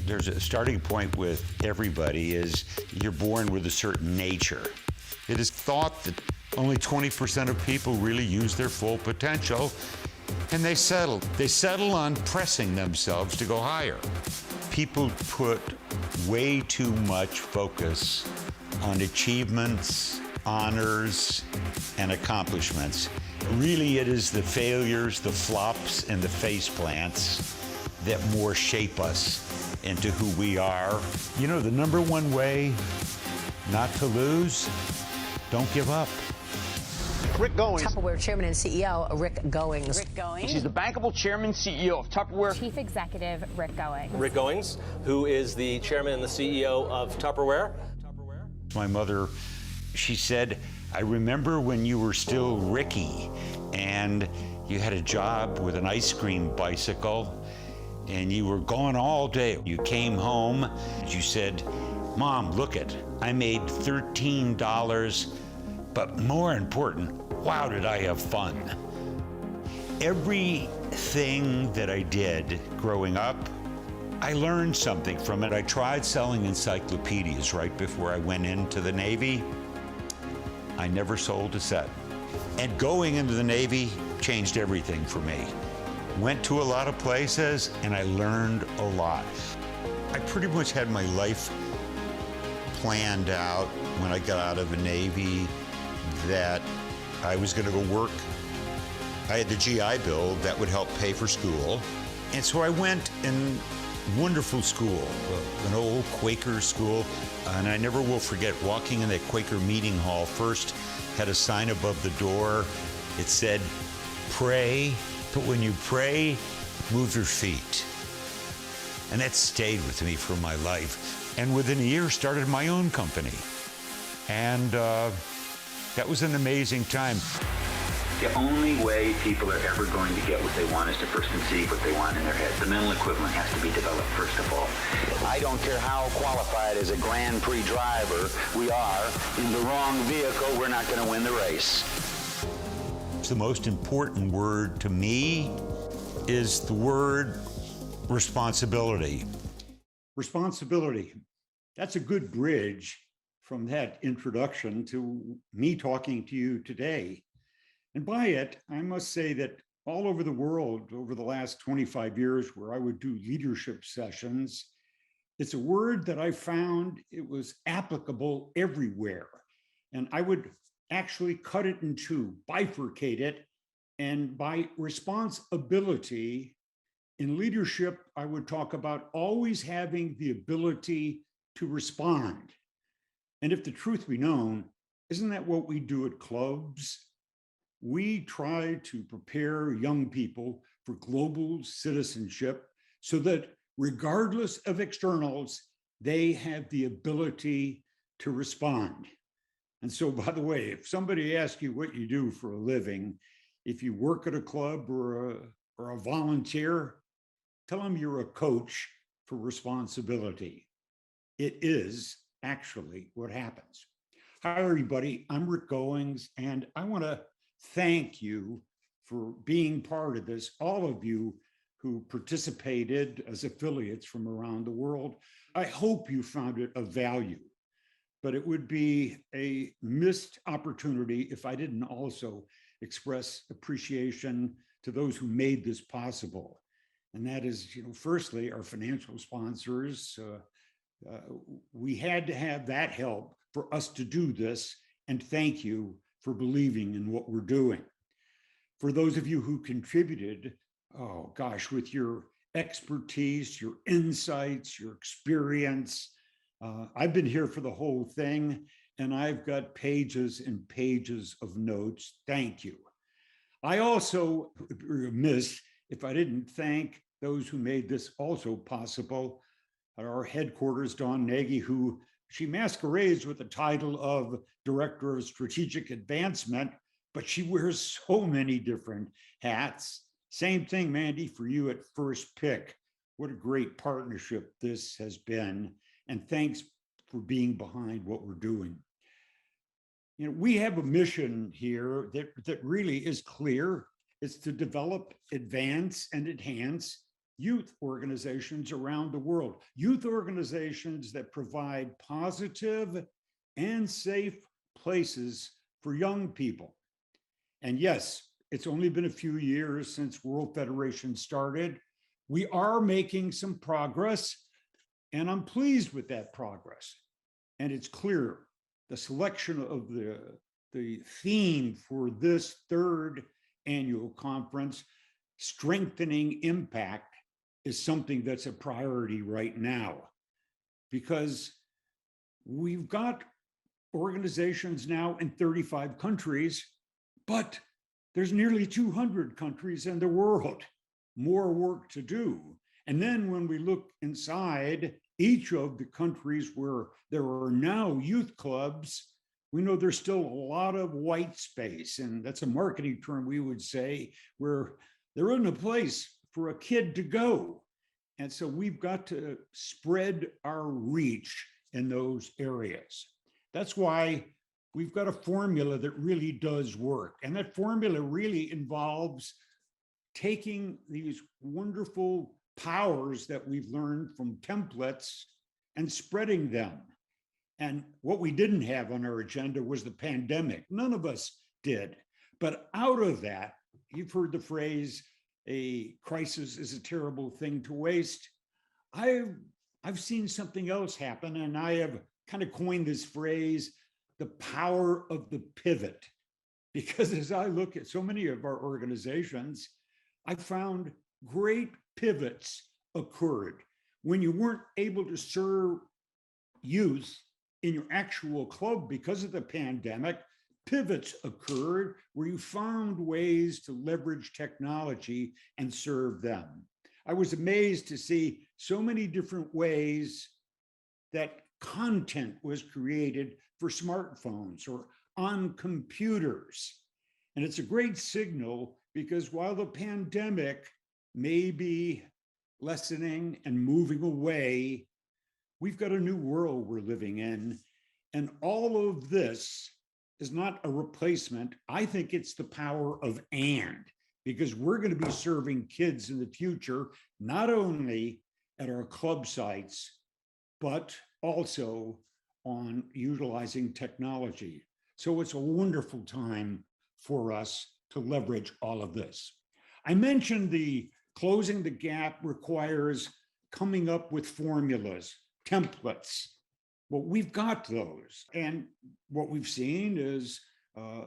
There's a starting point with everybody is you're born with a certain nature. It is thought that only 20% of people really use their full potential, and they settle. They settle on pressing themselves to go higher. People put way too much focus on achievements, honors, and accomplishments. Really, it is the failures, the flops, and the face plants that more shape us into who we are. You know, the number one way not to lose, don't give up. Rick Goings. Tupperware Chairman and CEO Rick Goings. Rick Goings. She's the bankable Chairman CEO of Tupperware. Chief Executive Rick Goings. Rick Goings, who is the Chairman and the CEO of Tupperware. My mother, she said, I remember when you were still Ricky and you had a job with an ice cream bicycle and you were gone all day. You came home, you said, Mom, look it, I made $13, but more important, wow, did I have fun. Everything that I did growing up, I learned something from it. I tried selling encyclopedias right before I went into the Navy. I never sold a set. And going into the Navy changed everything for me. Went to a lot of places and I learned a lot. I pretty much had my life planned out when I got out of the Navy that I was going to go work. I had the GI Bill that would help pay for school. And so I went in wonderful school, an old Quaker school. And I never will forget walking in that Quaker meeting hall. First had a sign above the door. It said, pray, but when you pray, move your feet. And that stayed with me for my life. And within a year, started my own company. And that was an amazing time. The only way people are ever going to get what they want is to first conceive what they want in their head. The mental equivalent has to be developed first of all. I don't care how qualified as a Grand Prix driver we are, in the wrong vehicle, we're not going to win the race. The most important word to me is the word responsibility. Responsibility. That's a good bridge from that introduction to me talking to you today. And by it, I must say that all over the world, over the last 25 years, where I would do leadership sessions, it's a word that I found it was applicable everywhere. And I would actually cut it in two, bifurcate it. And by responsibility in leadership, I would talk about always having the ability to respond. And if the truth be known, isn't that what we do at clubs? We try to prepare young people for global citizenship so that regardless of externals, they have the ability to respond. And so, by the way, if somebody asks you what you do for a living, if you work at a club or a volunteer, tell them you're a coach for responsibility. It is actually what happens. Hi, everybody. I'm Rick Goings, and I want to thank you for being part of this, all of you who participated as affiliates from around the world. I hope you found it of value, but it would be a missed opportunity if I didn't also express appreciation to those who made this possible. And that is, firstly, our financial sponsors. We had to have that help for us to do this, and thank you for believing in what we're doing. For those of you who contributed, oh gosh, with your expertise, your insights, your experience, I've been here for the whole thing, and I've got pages and pages of notes. Thank you. I also would be remiss if I didn't thank those who made this also possible. At our headquarters, Dawn Nagy, who she masquerades with the title of Director of Strategic Advancement, but she wears so many different hats. Same thing, Mandy, for you at First Pick. What a great partnership this has been. And thanks for being behind what we're doing. We have a mission here that really is clear. It's to develop, advance, and enhance youth organizations around the world, youth organizations that provide positive and safe places for young people. And yes, it's only been a few years since World Federation started. We are making some progress, and I'm pleased with that progress. And it's clear the selection of the theme for this third annual conference, Strengthening Impact, is something that's a priority right now, because we've got organizations now in 35 countries, but there's nearly 200 countries in the world, more work to do. And then when we look inside each of the countries where there are now youth clubs, we know there's still a lot of white space. And that's a marketing term, we would say, where there isn't a place for a kid to go. And so we've got to spread our reach in those areas. That's why we've got a formula that really does work. And that formula really involves taking these wonderful powers that we've learned from templates and spreading them. And what we didn't have on our agenda was the pandemic. None of us did. But out of that, you've heard the phrase, a crisis is a terrible thing to waste. I've seen something else happen, and I have kind of coined this phrase, the power of the pivot. Because as I look at so many of our organizations, I found great pivots occurred. When you weren't able to serve youth in your actual club because of the pandemic, pivots occurred where you found ways to leverage technology and serve them. I was amazed to see so many different ways that content was created for smartphones or on computers. And it's a great signal, because while the pandemic may be lessening and moving away, we've got a new world we're living in. And all of this is not a replacement. I think it's the power of and, because we're going to be serving kids in the future, not only at our club sites, but also on utilizing technology. So it's a wonderful time for us to leverage all of this. I mentioned the closing the gap requires coming up with formulas, templates. Well, we've got those. And what we've seen is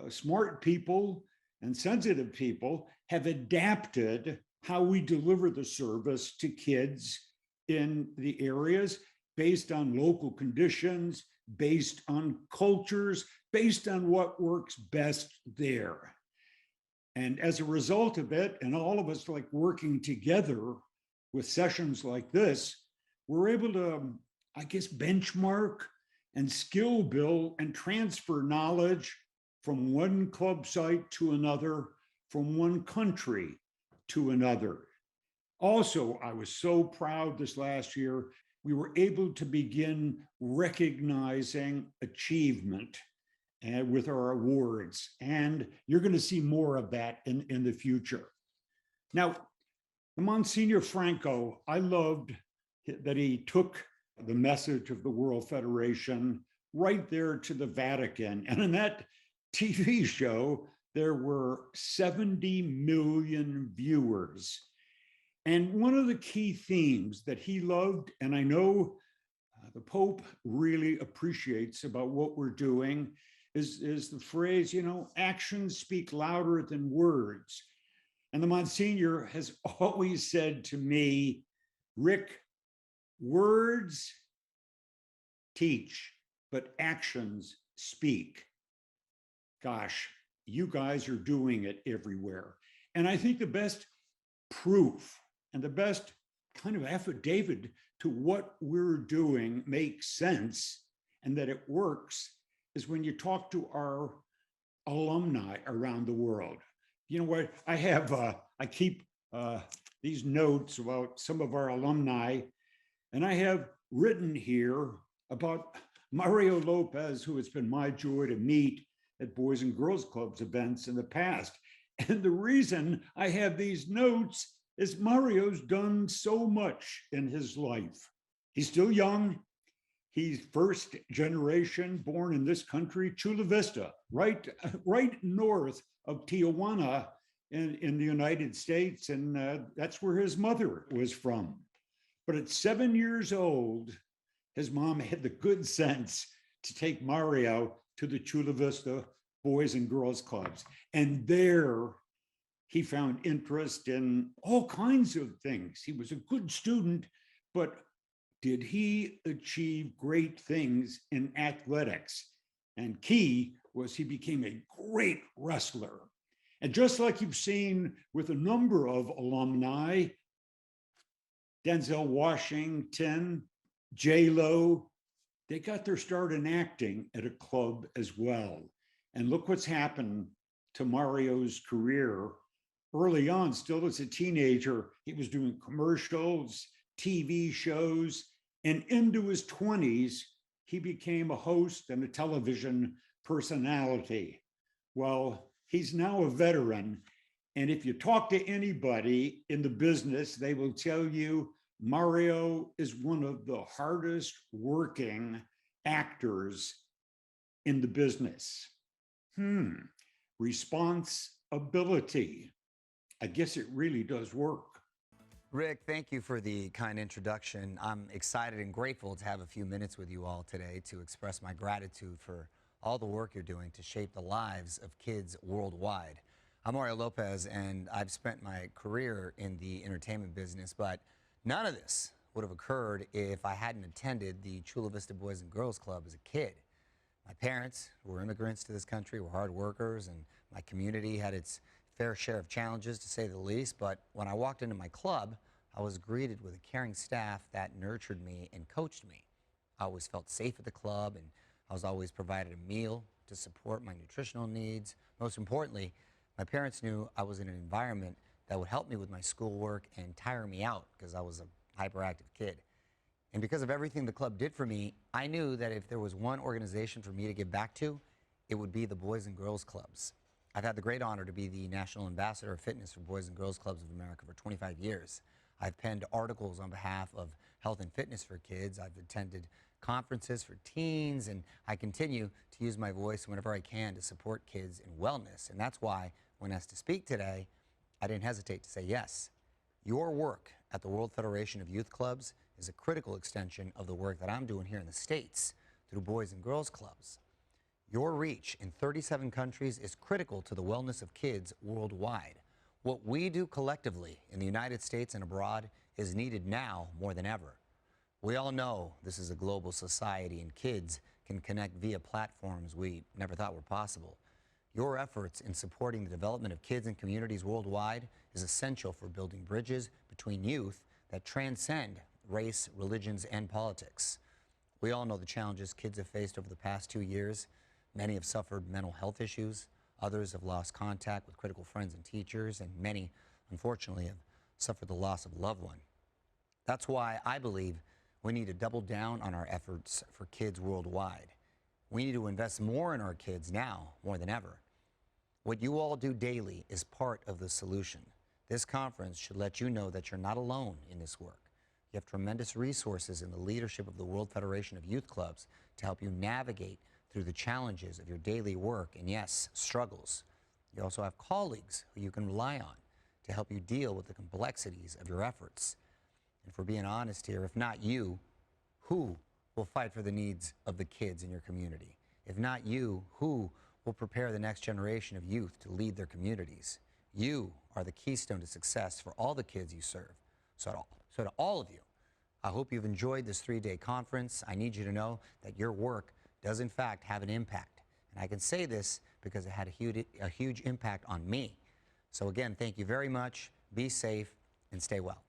smart people and sensitive people have adapted how we deliver the service to kids in the areas based on local conditions, based on cultures, based on what works best there. And as a result of it, and all of us like working together with sessions like this, we're able to, I guess, benchmark and skill build and transfer knowledge from one club site to another, from one country to another. Also, I was so proud this last year, we were able to begin recognizing achievement with our awards. And you're going to see more of that in the future. Now, Monsignor Franco, I loved that he took the message of the World Federation right there to the Vatican. And in that TV show, there were 70 million viewers. And one of the key themes that he loved, and I know the Pope really appreciates about what we're doing, is the phrase, actions speak louder than words. And the Monsignor has always said to me, Rick, words teach, but actions speak. Gosh, you guys are doing it everywhere. And I think the best proof and the best kind of affidavit to what we're doing makes sense and that it works is when you talk to our alumni around the world. You know what? I keep these notes about some of our alumni, and I have written here about Mario Lopez, who it's been my joy to meet at Boys and Girls Clubs events in the past. And the reason I have these notes is Mario's done so much in his life. He's still young. He's first generation, born in this country, Chula Vista, right north of Tijuana in the United States. And that's where his mother was from. But at 7 years old, his mom had the good sense to take Mario to the Chula Vista Boys and Girls Clubs. And there he found interest in all kinds of things. He was a good student, but did he achieve great things in athletics? And key was he became a great wrestler. And just like you've seen with a number of alumni, Denzel Washington, J-Lo, they got their start in acting at a club as well. And look what's happened to Mario's career. Early on, still as a teenager, he was doing commercials, TV shows, and into his 20s, he became a host and a television personality. Well, he's now a veteran. And if you talk to anybody in the business, they will tell you Mario is one of the hardest working actors in the business. Responsibility. I guess it really does work. Rick, thank you for the kind introduction. I'm excited and grateful to have a few minutes with you all today to express my gratitude for all the work you're doing to shape the lives of kids worldwide. I'm Mario Lopez, and I've spent my career in the entertainment business, but none of this would have occurred if I hadn't attended the Chula Vista Boys and Girls Club as a kid. My parents, who were immigrants to this country, were hard workers, and my community had its fair share of challenges, to say the least. But when I walked into my club, I was greeted with a caring staff that nurtured me and coached me. I always felt safe at the club, and I was always provided a meal to support my nutritional needs. Most importantly, my parents knew I was in an environment that would help me with my schoolwork and tire me out because I was a hyperactive kid. And because of everything the club did for me, I knew that if there was one organization for me to give back to, it would be the Boys and Girls Clubs. I've had the great honor to be the National Ambassador of Fitness for Boys and Girls Clubs of America for 25 years. I've penned articles on behalf of health and fitness for kids. I've attended conferences for teens, and I continue to use my voice whenever I can to support kids in wellness. And that's why, when asked to speak today, I didn't hesitate to say yes. Your work at the World Federation of Youth Clubs is a critical extension of the work that I'm doing here in the States through Boys and Girls Clubs. Your reach in 37 countries is critical to the wellness of kids worldwide. What we do collectively in the United States and abroad is needed now more than ever. We all know this is a global society, and kids can connect via platforms we never thought were possible. Your efforts in supporting the development of kids and communities worldwide is essential for building bridges between youth that transcend race, religions, and politics. We all know the challenges kids have faced over the past 2 years. Many have suffered mental health issues. Others have lost contact with critical friends and teachers, and many, unfortunately, have suffered the loss of a loved one. That's why I believe we need to double down on our efforts for kids worldwide. We need to invest more in our kids now more than ever. What you all do daily is part of the solution. This conference should let you know that you're not alone in this work. You have tremendous resources in the leadership of the World Federation of Youth Clubs to help you navigate through the challenges of your daily work and, yes, struggles. You also have colleagues who you can rely on to help you deal with the complexities of your efforts. And for being honest here, if not you, who will fight for the needs of the kids in your community? If not you, who will prepare the next generation of youth to lead their communities? You are the keystone to success for all the kids you serve. So to all of you, I hope you've enjoyed this 3-day conference. I need you to know that your work does in fact have an impact. And I can say this because it had a huge impact on me. So again, thank you very much. Be safe and stay well.